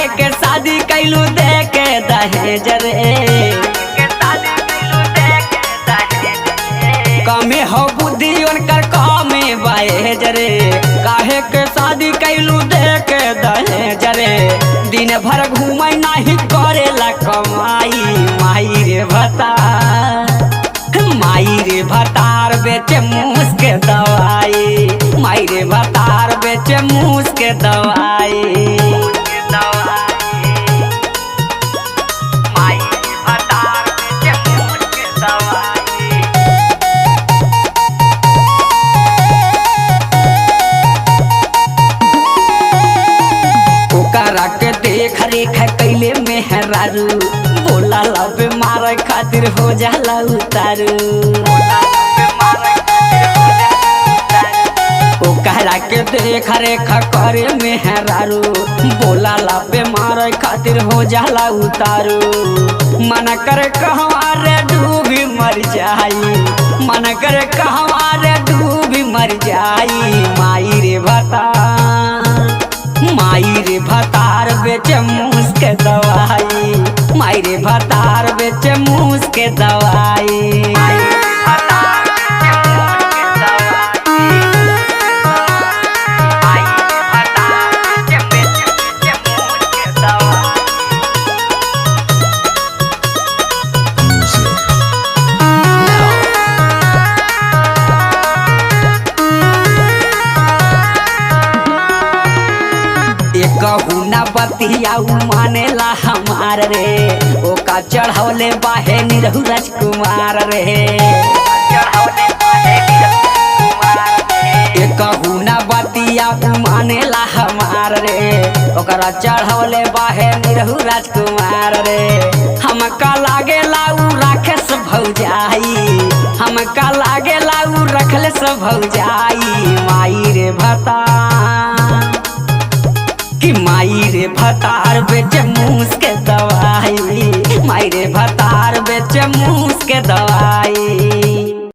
काहे के शादी कैलू दे के दहेज रे। कमे हो बुद्धि उनकर कमे बहेज रे। काहे के शादी कैलू दे के दहेज रे। दिन भर घूमे नहीं करेला कमाई। माई रे भतार, माई रे भतार बेचे मूस के दवाई। माई रे भतार बेचे मूस के दवाई। के देख रेख कैले मेहरारू। बोला लब मारे खातिर हो जाला उतारू। ओकरा के देख रेख करे मेहरारू। बोला लब मारे खातिर हो जाला उतारू। मन करे कहवा रे डूबी मर जाई। मन करे कहवा रे डूबी मर जाई। माई रे भतार, माई रे भतार बेचे मूस के दवाई। माई रे भतार बेचे मूस के दवाई। कहू ना बतिया मानेला हमार रे। ओका चढ़ौले बाहे निरहु राजकुमार रे। कहू ना बतिया मानेला हमार रे। ओकरा चढ़ौले बाहे निरहु राजकुमार रे। हमका लागे लाऊ राखे से भौजाई। हमका लागे लाऊ रखले से भौजाई। माई रे भतार, कि माई रे भतार बेचे मूस के दवाई। माई रे भतार बेचे मूस के दवाई।